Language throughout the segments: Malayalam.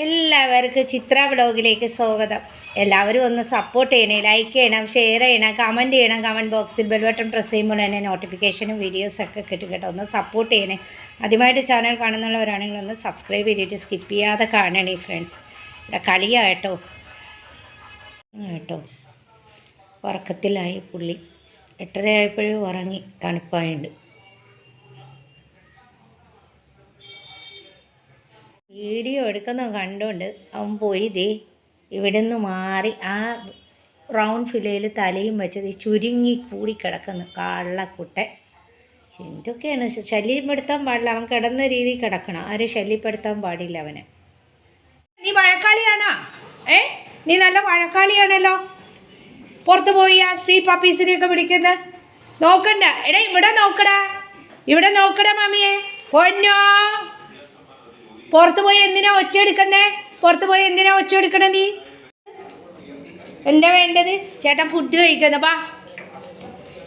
എല്ലാവർക്കും ചിത്ര വ്ലോഗിലേക്ക് സ്വാഗതം. എല്ലാവരും ഒന്ന് സപ്പോർട്ട് ചെയ്യണേ, ലൈക്ക് ചെയ്യണം, ഷെയർ ചെയ്യണം, കമൻറ്റ് ചെയ്യണം. കമൻറ്റ് ബോക്സിൽ ബെൽ ബട്ടൺ പ്രസ് ചെയ്യുമ്പോൾ തന്നെ നോട്ടിഫിക്കേഷനും വീഡിയോസൊക്കെ കിട്ടും കേട്ടോ. ഒന്ന് സപ്പോർട്ട് ചെയ്യണേ. ആദ്യമായിട്ട് ചാനൽ കാണുന്നവരാണെങ്കിൽ ഒന്ന് സബ്സ്ക്രൈബ് ചെയ്തിട്ട് സ്കിപ്പ് ചെയ്യാതെ കാണണേ ഫ്രണ്ട്സ്. ഇവിടെ കളിയാട്ടോ കേട്ടോ. ഉറക്കത്തിലായി പുള്ളി. 8:30 ആയപ്പോഴും ഉറങ്ങി, തണുപ്പായുണ്ട്. വീഡിയോ എടുക്കുന്ന കണ്ടുകൊണ്ട് അവൻ പോയി ഇവിടെ നിന്ന് മാറി ആ റൗണ്ട് ഫിലയിൽ തലയും വെച്ചത് ചുരുങ്ങി കൂടി കിടക്കുന്നു കള്ളക്കുട്ടൻ. എന്തൊക്കെയാണ് ശല്യപ്പെടുത്താൻ പാടില്ല. അവൻ കിടന്ന രീതിയിൽ കിടക്കണം, ആരും ശല്യപ്പെടുത്താൻ പാടില്ല അവനെ. നീ വഴക്കാളിയാണോ? നീ നല്ല വഴക്കാളിയാണല്ലോ. പുറത്ത് പോയി ആ സ്ട്രീറ്റ് പപ്പീസിനെയൊക്കെ പിടിക്കുന്നത് നോക്കണ്ട. എടാ ഇവിടെ നോക്കടാ മമ്മിയെ. പൊന്നോ, പുറത്ത് പോയി എന്തിനാ ഒച്ച എടുക്കണേ നീ? എന്താ വേണ്ടത്? ചേട്ടൻ ഫുഡ് കഴിക്കുന്ന ബാ.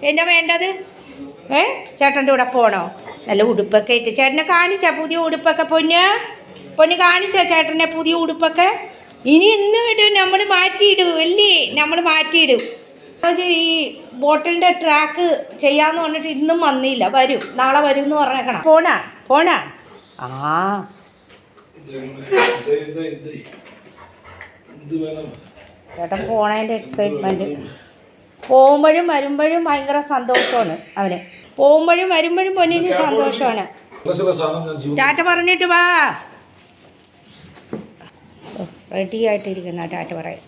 എന്താ വേണ്ടത്? ചേട്ടൻ്റെ കൂടെ പോകണോ? നല്ല ഉടുപ്പൊക്കെ ഇട്ട് ചേട്ടനെ കാണിച്ചാ പുതിയ ഉടുപ്പൊക്കെ? പൊന്ന് കാണിച്ചാ ചേട്ടനെ പുതിയ ഉടുപ്പൊക്കെ? ഇനി ഇന്ന് വിടും, നമ്മൾ മാറ്റിയിടും അല്ലേ? ഈ ബോട്ടിലിൻ്റെ ട്രാക്ക് ചെയ്യാമെന്ന് പറഞ്ഞിട്ട് ഇന്നും വന്നില്ല. വരും, നാളെ വരും എന്ന് പറഞ്ഞേക്കണം. പോണാ ആ ചേട്ടൻ പോണതിൻ്റെ എക്സൈറ്റ്മെൻറ്റ്. പോകുമ്പോഴും വരുമ്പോഴും ഭയങ്കര സന്തോഷമാണ് അവന്. പോകുമ്പോഴും വരുമ്പോഴും പൊന്നിന് സന്തോഷമാണ്. ടാറ്റ പറഞ്ഞിട്ട് വാ. റെഡി ആയിട്ടിരിക്കുന്ന ടാറ്റ പറയാം.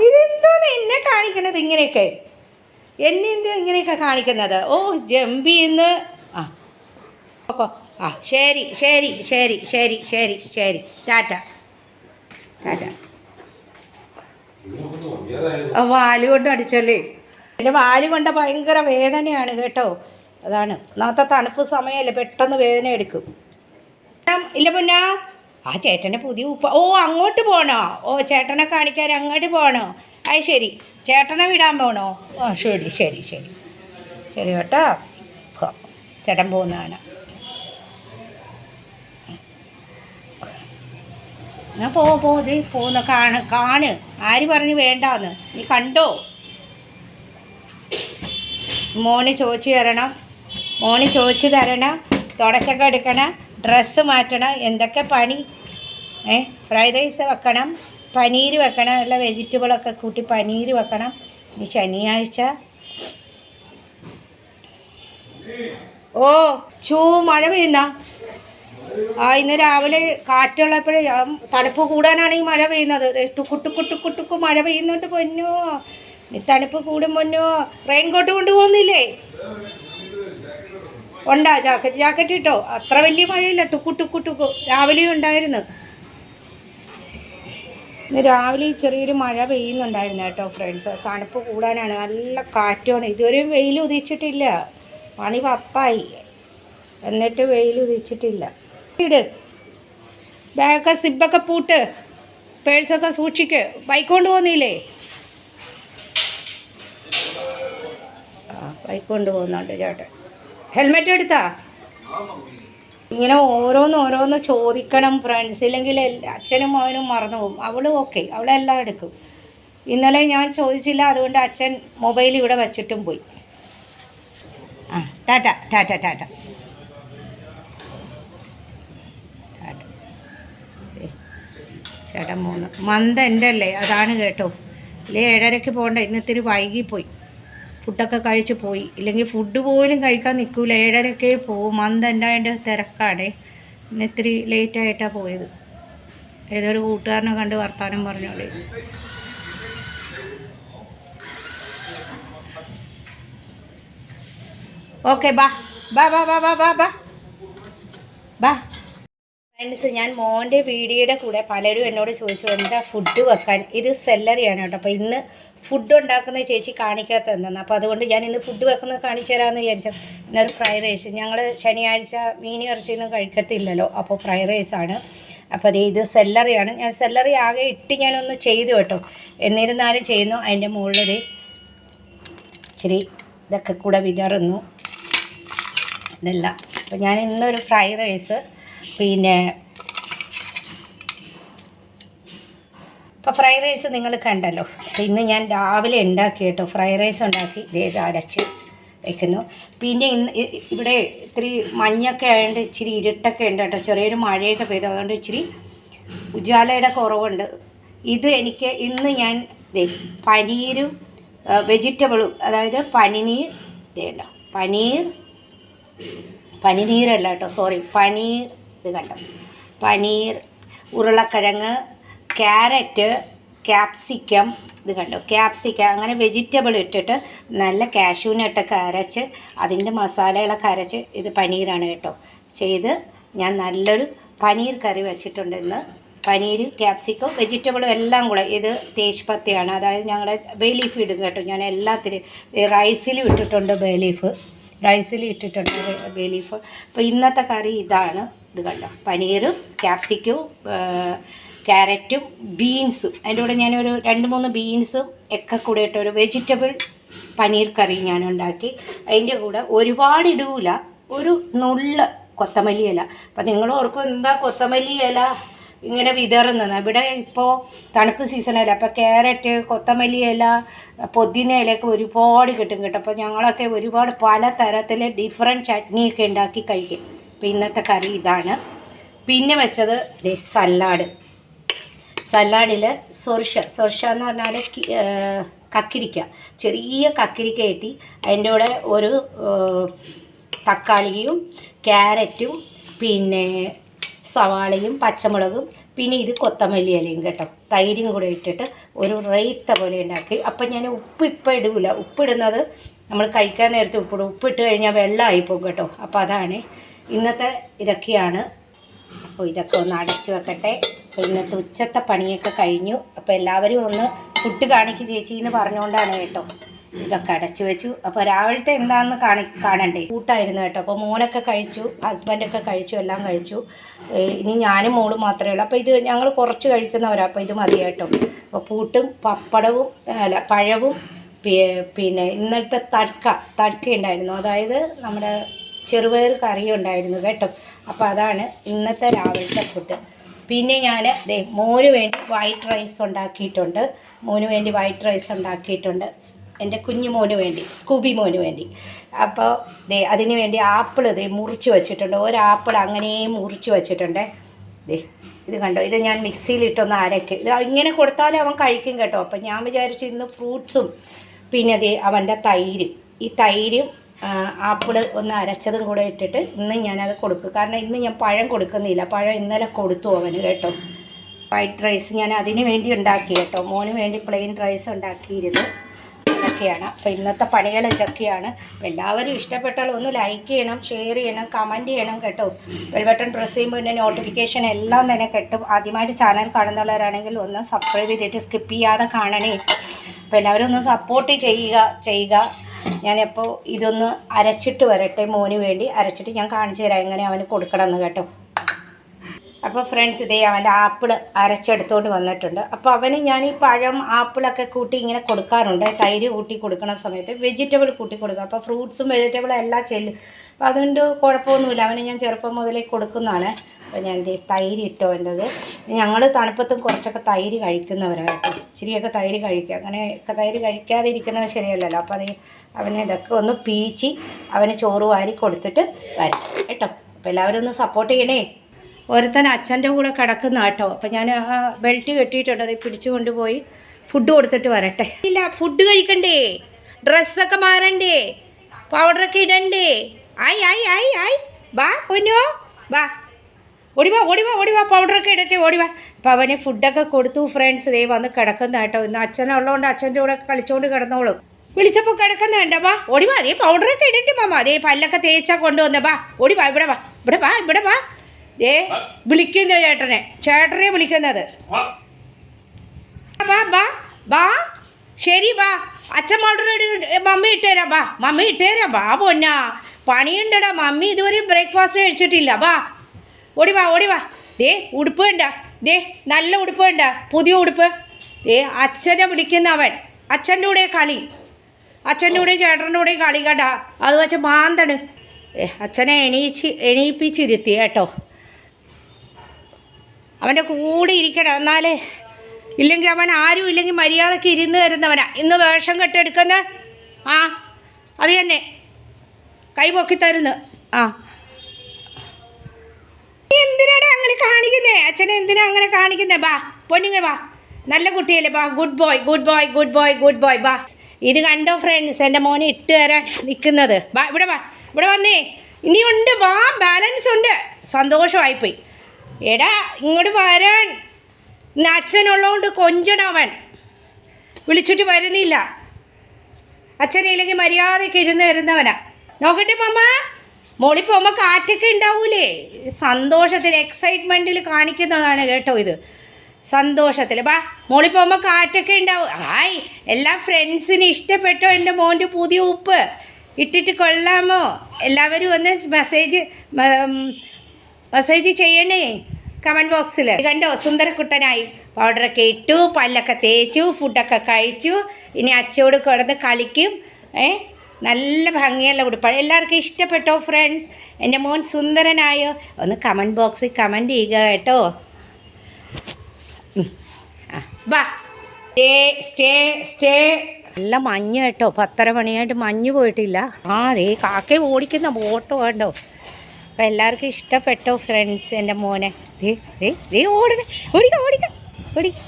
ഇതെന്തോന്ന് എന്നെ കാണിക്കണത് ഇങ്ങനെയൊക്കെ? എന്നെ എന്താ ഇങ്ങനെയൊക്കെ കാണിക്കുന്നത്? ഓ ജമ്പിന്ന്. ആ ശരി ടാറ്റ. വാല് കൊണ്ട് അടിച്ചല്ലേ? എൻ്റെ വാല് കൊണ്ട് ഭയങ്കര വേദനയാണ് കേട്ടോ. അതാണ് ഒന്നാമത്തെ തണുപ്പ് സമയമല്ലേ, പെട്ടെന്ന് വേദന എടുക്കും. ഇല്ല പൊന്നാ. ആ ചേട്ടൻ്റെ പുതിയ ഓ അങ്ങോട്ട് പോകണോ? ഓ ചേട്ടനെ കാണിക്കാൻ അങ്ങോട്ട് പോകണോ? അത് ശരി, ചേട്ടനെ വിടാൻ പോകണോ? ആ ശരി കേട്ടോ. ചേട്ടൻ പോകുന്നതാണ്. ഞാൻ പോകുന്ന കാണ്. ആര് പറഞ്ഞു വേണ്ടാന്ന്? നീ കണ്ടോ? മോന് ചോദിച്ചു തരണം, തുടച്ചൊക്കെ എടുക്കണം, ഡ്രസ്സ് മാറ്റണം. എന്തൊക്കെ പണി! ഫ്രൈഡ് റൈസ് വെക്കണം, പനീർ വെക്കണം, എല്ലാ വെജിറ്റബിളൊക്കെ കൂട്ടി പനീർ വെക്കണം. ഈ ശനിയാഴ്ച മഴ പെയ്യുന്ന ഇന്ന് രാവിലെ കാറ്റുള്ളപ്പോഴേ തണുപ്പ് കൂടാനാണ് ഈ മഴ പെയ്യുന്നത്. ടുക്കുട്ടുക്കു മഴ പെയ്യുന്നുണ്ട് പൊന്നോ. തണുപ്പ് കൂടും പൊന്നോ. റെയിൻകോട്ട് കൊണ്ടുപോകുന്നില്ലേ? ഉണ്ടാ? ജാക്കറ്റ് ഇട്ടോ? അത്ര വലിയ മഴയില്ല. ടുക്കു രാവിലെയും ഉണ്ടായിരുന്നു. ഇന്ന് രാവിലെ ചെറിയൊരു മഴ പെയ്യുന്നുണ്ടായിരുന്നു കേട്ടോ ഫ്രണ്ട്സ്. തണുപ്പ് കൂടാനാണ്, നല്ല കാറ്റുമാണ്. ഇതുവരെയും വെയിൽ ഉദിച്ചിട്ടില്ല. പണി 10 എന്നിട്ട് വെയിൽ ഉദിച്ചിട്ടില്ല. ബാഗൊക്കെ സിബൊക്കെ പൂട്ട്, പേഴ്സൊക്കെ സൂക്ഷിക്ക്. ബൈക്ക് കൊണ്ട് പോകുന്നില്ലേ? ബൈക്ക് കൊണ്ട് പോകുന്നുണ്ട് ചേട്ടൻ. ഹെൽമെറ്റ് എടുത്താ? ഇങ്ങനെ ഓരോന്ന് ചോദിക്കണം ഫ്രണ്ട്സ്, ഇല്ലെങ്കിൽ അച്ഛനും മോനും മറന്നു പോകും. അവളും ഓക്കെ, അവളെല്ലാം എടുക്കും. ഇന്നലെ ഞാൻ ചോദിച്ചില്ല, അതുകൊണ്ട് അച്ഛൻ മൊബൈൽ ഇവിടെ വച്ചിട്ടും പോയി. ടാറ്റ. ചേട്ടൻ 3 മന്ത് എൻ്റെ അല്ലേ, അതാണ് കേട്ടോ. ഇല്ലേ 7:30 പോകണ്ട. ഇന്നിത്തിരി വൈകിപ്പോയി. ഫുഡൊക്കെ കഴിച്ച് പോയി. ഇല്ലെങ്കിൽ ഫുഡ് പോലും കഴിക്കാൻ നിൽക്കില്ല. 7:30 പോവും. മന്ത് ഉണ്ടായതിൻ്റെ തിരക്കാണേ. ഇന്ന് ഇത്തിരി ലേറ്റായിട്ടാണ് പോയത്. ഏതൊരു കൂട്ടുകാരനെ കണ്ട് വർത്താനം പറഞ്ഞോളേ. ഓക്കെ ബാ ഫ്രണ്ട്സ്. ഞാൻ മോൻ്റെ വീഡിയോയുടെ കൂടെ പലരും എന്നോട് ചോദിച്ചു എന്താ ഫുഡ് വെക്കാൻ. ഇത് സെല്ലറിയാണ് കേട്ടോ. അപ്പോൾ ഇന്ന് ഫുഡ് ഉണ്ടാക്കുന്ന ചേച്ചി കാണിക്കാത്ത എന്തെന്ന്. അപ്പോൾ അതുകൊണ്ട് ഞാൻ ഇന്ന് ഫുഡ് വെക്കുന്നത് കാണിച്ചു തരാമെന്ന് വിചാരിച്ചു. ഇന്നൊരു ഫ്രൈഡ് റൈസ്. ഞങ്ങൾ ശനിയാഴ്ച മീൻ ഇറച്ചിയൊന്നും കഴിക്കത്തില്ലല്ലോ, അപ്പോൾ ഫ്രൈഡ് റൈസാണ്. അപ്പോൾ ഇത് സെല്ലറിയാണ്. ഞാൻ സെല്ലറി ആകെ ഇട്ട് ഞാനൊന്ന് ചെയ്തു കേട്ടോ. എന്നിരുന്നാലും ചെയ്യുന്നു. അതിൻ്റെ മുകളിൽ ഇച്ചിരി ഇതൊക്കെ കൂടെ വിതറുന്നു ഇതെല്ലാം. അപ്പോൾ ഞാൻ ഇന്നൊരു ഫ്രൈഡ് റൈസ് പിന്നെ ഇപ്പോൾ ഫ്രൈഡ് റൈസ് നിങ്ങൾ കണ്ടല്ലോ. അപ്പോൾ ഇന്ന് ഞാൻ രാവിലെ ഉണ്ടാക്കി കേട്ടോ, ഫ്രൈഡ് റൈസ് ഉണ്ടാക്കി ഇത് അടച്ച് വയ്ക്കുന്നു. പിന്നെ ഇന്ന് ഇവിടെ ഇത്തിരി മഞ്ഞൊക്കെ ആയതുകൊണ്ട് ഇച്ചിരി ഇരുട്ടൊക്കെ ഉണ്ട് കേട്ടോ, ചെറിയൊരു മഴയൊക്കെ പെയ്തു, അതുകൊണ്ട് ഇച്ചിരി ഉജാലയുടെ കുറവുണ്ട്. ഇത് എനിക്ക് ഇന്ന് ഞാൻ പനീരും വെജിറ്റബിളും, അതായത് പനിനീർ ഇതേണ്ടോ, പനിനീരല്ല കേട്ടോ, സോറി, പനീർ ഇത് കണ്ടോ, പനീർ, ഉരുളക്കിഴങ്ങ്, ക്യാരറ്റ്, ക്യാപ്സിക്കം ഇത് കണ്ടോ, ക്യാപ്സിക്കം, അങ്ങനെ വെജിറ്റബിൾ ഇട്ടിട്ട് നല്ല കാഷ്യൂനട്ടൊക്കെ അരച്ച് അതിൻ്റെ മസാലകളൊക്കെ അരച്ച് ഇത് പനീറാണ് കേട്ടോ ചെയ്ത് ഞാൻ നല്ലൊരു പനീർ കറി വെച്ചിട്ടുണ്ട് ഇന്ന്. പനീരും ക്യാപ്സിക്കം വെജിറ്റബിളും എല്ലാം കൂടെ. ഇത് തേജ് പത്തയാണ്, അതായത് ഞങ്ങളുടെ ബേ ലീഫ് ഇടും കേട്ടോ, ഞാൻ എല്ലാത്തിനും റൈസിലും ഇട്ടിട്ടുണ്ട് റൈസിൽ ഇട്ടിട്ടുണ്ട് ബേ ലീഫ്. അപ്പോൾ ഇന്നത്തെ കറി ഇതാണ്. ഇത് കണ്ടോ, പനീറും ക്യാപ്സിക്കവും ക്യാരറ്റും ബീൻസും, അതിൻ്റെ കൂടെ ഞാനൊരു 2-3 ബീൻസും ഒക്കെ കൂടെ ഇട്ടൊരു വെജിറ്റബിൾ പനീർ കറി ഞാൻ ഉണ്ടാക്കി. അതിൻ്റെ കൂടെ ഒരുപാട് ഇടൂല, ഒരു നുള്ള് കൊത്തമല്ലി ഇല. അപ്പം നിങ്ങൾ ഓർക്കും എന്താ കൊത്തമല്ലി ഇല ഇങ്ങനെ വിതറുന്നത്, ഇവിടെ ഇപ്പോൾ തണുപ്പ് സീസണല്ല, അപ്പോൾ ക്യാരറ്റ്, കൊത്തമല്ലി ഇല, പുതിന ഇലയൊക്കെ ഒരുപാട് കിട്ടും കേട്ടോ. അപ്പോൾ ഞങ്ങളൊക്കെ ഒരുപാട് പല തരത്തിൽ ഡിഫറെൻറ്റ് ചട്നിയൊക്കെ ഉണ്ടാക്കി കഴിക്കും. അപ്പോൾ ഇന്നത്തെ കറി ഇതാണ്. പിന്നെ വെച്ചത് സലാഡിൽ സൊർഷ എന്ന് പറഞ്ഞാൽ കക്കിരിക്ക, ചെറിയ കക്കിരിക്ക ഇട്ടി അതിൻ്റെ കൂടെ ഒരു തക്കാളിയും ക്യാരറ്റും പിന്നെ സവാളയും പച്ചമുളകും പിന്നെ ഇത് കൊത്തമല്ലി ഇലയും കേട്ടോ, തൈരും കൂടെ ഇട്ടിട്ട് ഒരു റൈത്ത പോലെ ഉണ്ടാക്കി. അപ്പം ഞാൻ ഉപ്പ് ഇപ്പം ഇടില്ല, ഉപ്പിടുന്നത് നമ്മൾ കഴിക്കാൻ നേരത്തെ ഉപ്പിടും, ഉപ്പിട്ട് കഴിഞ്ഞാൽ വെള്ളമായിപ്പോകും കേട്ടോ. അപ്പോൾ അതാണ് ഇന്നത്തെ ഇതൊക്കെയാണ്. അപ്പോൾ ഇതൊക്കെ ഒന്ന് അടച്ചു വെക്കട്ടെ. അപ്പോൾ ഇന്നത്തെ ഉച്ചത്തെ പണിയൊക്കെ കഴിഞ്ഞു. അപ്പോൾ എല്ലാവരും ഒന്ന് ഫുഡ് കാണിക്ക് ചേച്ചി എന്ന് പറഞ്ഞുകൊണ്ടാണ് കേട്ടോ ഇതൊക്കെ അടച്ചു വെച്ചു. അപ്പോൾ രാവിലത്തെ എന്താണെന്ന് കാണണ്ടേ, കൂട്ടായിരുന്നു കേട്ടോ. അപ്പോൾ മോനൊക്കെ കഴിച്ചു, ഹസ്ബൻഡൊക്കെ കഴിച്ചു, എല്ലാം കഴിച്ചു. ഇനി ഞാനും മോളും മാത്രമേ ഉള്ളൂ. അപ്പോൾ ഇത് ഞങ്ങൾ കുറച്ച് കഴിക്കുന്നവരാണ്, അപ്പോൾ ഇത് മതി കേട്ടോ. അപ്പോൾ പൂട്ടും പപ്പടവും പഴവും പിന്നെ ഇന്നലത്തെ തടുക്ക ഉണ്ടായിരുന്നു, അതായത് നമ്മുടെ ചെറുപയർ കറി ഉണ്ടായിരുന്നു കേട്ടോ. അപ്പോൾ അതാണ് ഇന്നത്തെ രാവിലത്തെ ഫുഡ്. പിന്നെ ഞാൻ മോന് വേണ്ടി വൈറ്റ് റൈസ് ഉണ്ടാക്കിയിട്ടുണ്ട്, എൻ്റെ കുഞ്ഞു മോന് വേണ്ടി, സ്കൂബി മോന് വേണ്ടി. അപ്പോൾ അതിന് വേണ്ടി ആപ്പിൾ മുറിച്ച് വെച്ചിട്ടുണ്ട്, ഒരാപ്പിൾ അങ്ങനെ മുറിച്ച് വെച്ചിട്ടുണ്ട്. ഇത് കണ്ടോ, ഇത് ഞാൻ മിക്സിയിലിട്ടൊന്ന് അരയ്ക്കും. ഇത് ഇങ്ങനെ കൊടുത്താലും അവൻ കഴിക്കും കേട്ടോ. അപ്പം ഞാൻ വിചാരിച്ചു ഇന്ന് ഫ്രൂട്ട്സും പിന്നെ അവൻ്റെ ഈ തൈരും ആപ്പിൾ ഒന്ന് അരച്ചതും കൂടെ ഇട്ടിട്ട് ഇന്ന് ഞാനത് കൊടുക്കും. കാരണം ഇന്ന് ഞാൻ പഴം കൊടുക്കുന്നില്ല, പഴം ഇന്നലെ കൊടുത്തു അവന് കേട്ടോ. വൈറ്റ് റൈസ് ഞാൻ അതിന് വേണ്ടി ഉണ്ടാക്കി കേട്ടോ, മോന് വേണ്ടി പ്ലെയിൻ റൈസ് ഉണ്ടാക്കിയിരുന്നു. ഇതൊക്കെയാണ് അപ്പോൾ ഇന്നത്തെ പണികൾ ഇതൊക്കെയാണ്. അപ്പോൾ എല്ലാവരും ഇഷ്ടപ്പെട്ടാൽ ഒന്ന് ലൈക്ക് ചെയ്യണം, ഷെയർ ചെയ്യണം, കമൻറ്റ് ചെയ്യണം കേട്ടോ. ബെൽ ബട്ടൺ പ്രസ് ചെയ്യുമ്പോൾ എൻ്റെ നോട്ടിഫിക്കേഷൻ എല്ലാം തന്നെ കിട്ടും. ആദ്യമായിട്ട് ചാനൽ കാണുന്നവരാണെങ്കിൽ ഒന്ന് സബ്സ്ക്രൈബ് ചെയ്തിട്ട് സ്കിപ്പ് ചെയ്യാതെ കാണണേ. അപ്പോൾ എല്ലാവരും ഒന്ന് സപ്പോർട്ട് ചെയ്യുക. ഞാനിപ്പോൾ ഇതൊന്ന് അരച്ചിട്ട് വരട്ടെ, മോന് വേണ്ടി അരച്ചിട്ട് ഞാൻ കാണിച്ചു തരാം എങ്ങനെ അവന് കൊടുക്കണമെന്ന് കേട്ടോ. അപ്പോൾ ഫ്രണ്ട്സ് അവൻ്റെ ആപ്പിൾ അരച്ചെടുത്തുകൊണ്ട് വന്നിട്ടുണ്ട്. അപ്പോൾ അവന് ഞാൻ ഈ പഴം ആപ്പിളൊക്കെ കൂട്ടി ഇങ്ങനെ കൊടുക്കാറുണ്ട്, തൈര് കൂട്ടി കൊടുക്കുന്ന സമയത്ത് വെജിറ്റബിൾ കൂട്ടി കൊടുക്കുക. അപ്പോൾ ഫ്രൂട്ട്സും വെജിറ്റബിളും എല്ലാം ചെല്ലും. അപ്പോൾ അതുകൊണ്ട് കുഴപ്പമൊന്നുമില്ല, അവന് ഞാൻ ചെറുപ്പം മുതലേ കൊടുക്കുന്നതാണ്. അപ്പോൾ ഞാൻ തൈര് ഇട്ടോ എൻ്റെത്. ഞങ്ങൾ തണുപ്പത്തും കുറച്ചൊക്കെ തൈര് കഴിക്കുന്നവരാണ് കേട്ടോ, ഇച്ചിരിയൊക്കെ തൈര് കഴിക്കുക. അങ്ങനെയൊക്കെ തൈര് കഴിക്കാതിരിക്കുന്നത് ശരിയല്ലല്ലോ. അപ്പോൾ അവനെ ഇതൊക്കെ ഒന്ന് പീച്ചി അവന് ചോറ് വാരി കൊടുത്തിട്ട് വരും കേട്ടോ. അപ്പോൾ എല്ലാവരും ഒന്ന് സപ്പോർട്ട് ചെയ്യണേ. ഒരുത്തൻ അച്ഛൻ്റെ കൂടെ കിടക്കുന്ന കേട്ടോ. അപ്പം ഞാൻ ബെൽറ്റ് കെട്ടിയിട്ടുണ്ട്, അത് പിടിച്ചു കൊണ്ടുപോയി ഫുഡ് കൊടുത്തിട്ട് വരട്ടെ. ഇല്ല, ഫുഡ് കഴിക്കണ്ടേ, ഡ്രസ്സൊക്കെ മാറണ്ടേ, പൗഡറൊക്കെ ഇടണ്ടേ. ആയി വാ പൊന്നോ, വാ ഓടിവാ പൗഡറൊക്കെ ഇടട്ടെ, ഓടിവാ. അപ്പം അവന് ഫുഡൊക്കെ കൊടുത്തു ഫ്രണ്ട്സ്. വന്ന് കിടക്കുന്ന കേട്ടോ. ഇന്ന് അച്ഛനുള്ളതുകൊണ്ട് അച്ഛൻ്റെ കൂടെ കളിച്ചുകൊണ്ട് കിടന്നോളും. വിളിച്ചപ്പോൾ കിടക്കുന്ന വേണ്ട, വാ ഓടിവാ. പൗഡറൊക്കെ ഇടട്ടെ മാമ, പല്ലൊക്കെ തേച്ചാൽ കൊണ്ടുവന്ന, വാ ഓടിവാ, ഇവിടെ വാ. വിളിക്കുന്ന ചേട്ടനെ വിളിക്കുന്നത്. വാ ശരി, വാ. അച്ഛൻ പൗഡർ മമ്മി ഇട്ടുതരാം, വാ പൊന്നാ. പണിയുണ്ടടാ, മമ്മി ഇതുവരെ ബ്രേക്ക്ഫാസ്റ്റ് കഴിച്ചിട്ടില്ല. വാ ഓടിവാ. ഉടുപ്പ് വേണ്ട, നല്ല ഉടുപ്പ് വേണ്ട, പുതിയ ഉടുപ്പ്. അച്ഛനെ വിളിക്കുന്നവൻ, അച്ഛൻ്റെ കൂടെ കളി. അച്ഛൻ്റെ കൂടെയും ചേട്ടൻ്റെ കൂടെയും കളിക്കട്ടാ അത് വെച്ച് മാന്തണ്. അച്ഛനെ എണീപ്പിച്ചിരുത്തി കേട്ടോ. അവൻ്റെ കൂടെ ഇരിക്കണം, എന്നാലേ ഇല്ലെങ്കിൽ അവൻ ആരും ഇല്ലെങ്കിൽ മര്യാദയ്ക്ക് ഇരുന്ന് തരുന്നവനാ. ഇന്ന് വേഷം കെട്ടെടുക്കുന്ന ആ അത് തന്നെ കൈ പൊക്കി തരുന്നു. ആ എന്തിനാണ് അങ്ങനെ കാണിക്കുന്നേ? അച്ഛനെ എന്തിനാ അങ്ങനെ കാണിക്കുന്നേ? ബാ പൊന്നിങ്ങ ബാ, നല്ല കുട്ടിയല്ലേ, ബാ. Good boy good boy good boy good boy. ബാ ഇത് കണ്ടോ ഫ്രണ്ട്സ്, എൻ്റെ മോനെ ഇട്ട് തരാൻ നിൽക്കുന്നത്. ബാ ഇവിടെ വാ, ഇവിടെ വന്നേ. ഇനിയുണ്ട്, വാ, ബാലൻസ് ഉണ്ട്. സന്തോഷമായിപ്പോയി. എടാ ഇങ്ങോട്ട് വരാൻ. ഇന്ന് അച്ഛനുള്ളതുകൊണ്ട് കൊഞ്ചണം. അവൻ വിളിച്ചിട്ട് വരുന്നില്ല. അച്ഛനില്ലെങ്കിൽ മര്യാദയ്ക്ക് ഇരുന്ന് തരുന്നവനാ. നോക്കട്ടെ മമ്മ, മോളിൽ പോകുമ്പോൾ കാറ്റൊക്കെ ഉണ്ടാവൂലേ? സന്തോഷത്തിൽ എക്സൈറ്റ്മെൻറ്റിൽ കാണിക്കുന്നതാണ് കേട്ടോ ഇത്. സന്തോഷത്തിൽ ബാ, മോളിൽ പോകുമ്പോൾ കാറ്റൊക്കെ ഉണ്ടാവും. ഹായ്, എല്ലാ ഫ്രണ്ട്സിനും ഇഷ്ടപ്പെട്ടോ എൻ്റെ മോൻ്റെ പുതിയ ഉപ്പ്? ഇട്ടിട്ട് കൊള്ളാമോ? എല്ലാവരും ഒന്ന് മെസ്സേജ് ചെയ്യണേ കമൻറ്റ് ബോക്സിൽ. കണ്ടോ സുന്ദരക്കുട്ടനായി. പൗഡറൊക്കെ ഇട്ടു, പല്ലൊക്കെ തേച്ചു, ഫുഡൊക്കെ കഴിച്ചു. ഇനി അച്ഛയോട് കിടന്ന് കളിക്കും. നല്ല ഭംഗിയുള്ള ഉടുപ്പാണ്. എല്ലാവർക്കും ഇഷ്ടപ്പെട്ടോ ഫ്രണ്ട്സ്? എൻ്റെ മോൻ സുന്ദരനായോ? ഒന്ന് കമൻറ്റ് ബോക്സിൽ കമൻറ്റ് ചെയ്യുക കേട്ടോ. ബാ, സ്റ്റേ. നല്ല മഞ്ഞ് കേട്ടോ. 10:30 മണിയായിട്ട് മഞ്ഞ് പോയിട്ടില്ല. ആ ദേ കാക്കയെ ഓടിക്കുന്ന ബോട്ടോ കണ്ടോ. അപ്പോൾ എല്ലാവർക്കും ഇഷ്ടപ്പെട്ടോ ഫ്രണ്ട്സ് എൻ്റെ മോനെ? ഓടിക്ക.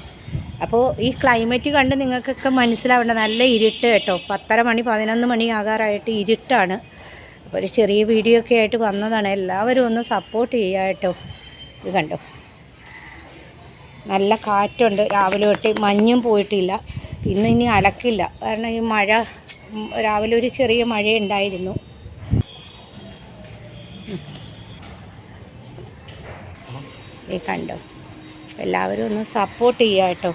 അപ്പോൾ ഈ ക്ലൈമറ്റ് കണ്ട് നിങ്ങൾക്കൊക്കെ മനസ്സിലാവേണ്ട. നല്ല ഇരുട്ട് കേട്ടോ. 10:30 മണി 11 മണി ആകാറായിട്ട് ഇരുട്ടാണ്. അപ്പോൾ ഒരു ചെറിയ വീഡിയോ ഒക്കെ ആയിട്ട് വന്നതാണ്. എല്ലാവരും ഒന്ന് സപ്പോർട്ട് ചെയ്യുക കേട്ടോ. ഇത് കണ്ടോ, നല്ല കാറ്റുണ്ട്. രാവിലെ തൊട്ട് മഞ്ഞും പോയിട്ടില്ല. ഇനി അലക്കില്ല, കാരണം ഈ മഴ രാവിലെ ഒരു ചെറിയ മഴ ഉണ്ടായിരുന്നു. ഈ കണ്ടോ, എല്ലാവരും ഒന്ന് സപ്പോർട്ട് ചെയ്യുക കേട്ടോ.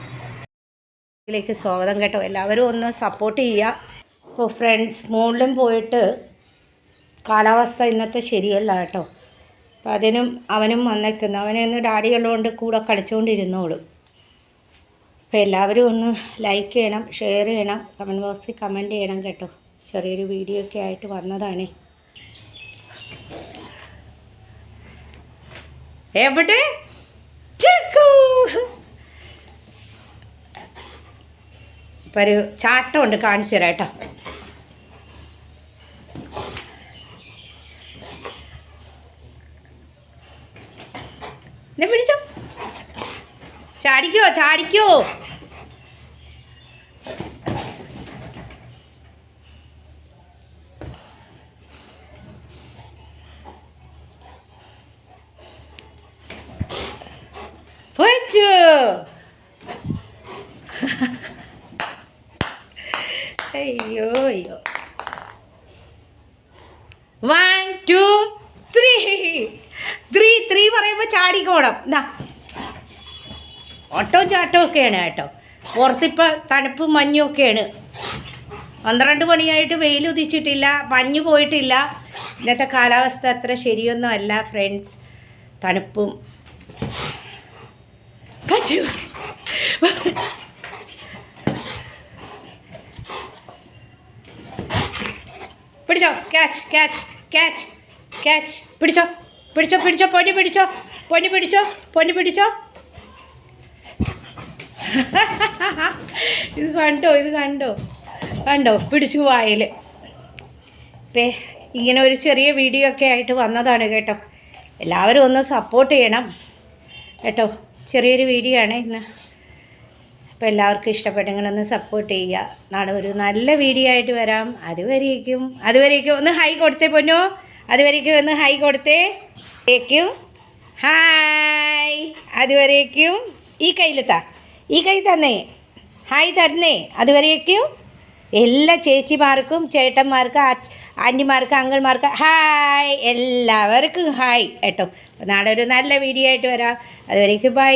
ഇതിലേക്ക് സ്വാഗതം കേട്ടോ. എല്ലാവരും ഒന്ന് സപ്പോർട്ട് ചെയ്യുക. ഇപ്പോൾ ഫ്രണ്ട്സ് മുകളിലും പോയിട്ട് കാലാവസ്ഥ ഇന്നത്തെ ശരിയല്ല കേട്ടോ. അപ്പോൾ അവനും വന്നേക്കുന്നു. അവനൊന്ന് ഡാഡിയുള്ളതുകൊണ്ട് കൂടെ കളിച്ചുകൊണ്ടിരുന്നോളും. അപ്പോൾ എല്ലാവരും ഒന്ന് ലൈക്ക് ചെയ്യണം, ഷെയർ ചെയ്യണം, കമൻറ്റ് ബോക്സിൽ കമൻറ്റ് ചെയ്യണം കേട്ടോ. ചെറിയൊരു വീഡിയോ ഒക്കെ ആയിട്ട് വന്നതാണേ. എവിടെ ഇപ്പോൾ ഒരു ചാട്ടമുണ്ട്, കാണിച്ചു തരാം കേട്ടോ. പിടിച്ചോ, ചാടിക്കോ. പോയിച്ചു. അയ്യോ 1 2 3 പറയുമ്പോൾ ചാടിക്കോണം. എന്താ ഓട്ടോ ചാട്ടവും ഒക്കെയാണ് കേട്ടോ. പുറത്തിപ്പോൾ തണുപ്പും മഞ്ഞും ഒക്കെയാണ്. 12 മണിയായിട്ട് വെയിൽ ഉദിച്ചിട്ടില്ല, മഞ്ഞ് പോയിട്ടില്ല. ഇന്നത്തെ കാലാവസ്ഥ അത്ര ശരിയൊന്നും അല്ല ഫ്രണ്ട്സ്. തണുപ്പും പിടിച്ചോ, ക്യാച്ച് പിടിച്ചോ. പൊന്നു പിടിച്ചോ. ഇത് കണ്ടോ പിടിച്ചു വായിൽ. ഇങ്ങനെ ഒരു ചെറിയ വീഡിയോ ഒക്കെ ആയിട്ട് വന്നതാണ് കേട്ടോ. എല്ലാവരും ഒന്ന് സപ്പോർട്ട് ചെയ്യണം കേട്ടോ. ചെറിയൊരു വീഡിയോ ആണ് ഇന്ന്. അപ്പോൾ എല്ലാവർക്കും ഇഷ്ടപ്പെട്ടെങ്കിൽ ഒന്ന് സപ്പോർട്ട് ചെയ്യുക. നാളെ ഒരു നല്ല വീഡിയോ ആയിട്ട് വരാം. അതുവരേക്കും ഒന്ന് ഹൈ കൊടുത്തേ പൊന്നോ. അതുവരേക്കും ഒന്ന് ഹൈ കൊടുത്തേ. ഹായ്. അതുവരേക്കും ഈ കൈ തന്നേ, ഹായ് തരുന്നേ. അതുവരേക്കും എല്ലാ ചേച്ചിമാർക്കും ചേട്ടന്മാർക്കും ആൻറ്റിമാർക്കും അങ്കിൾമാർക്കും ഹായ്. എല്ലാവർക്കും ഹായ് കേട്ടോ. നാളെ ഒരു നല്ല വീഡിയോ ആയിട്ട് വരാം. അതുവരേക്കും ബൈ.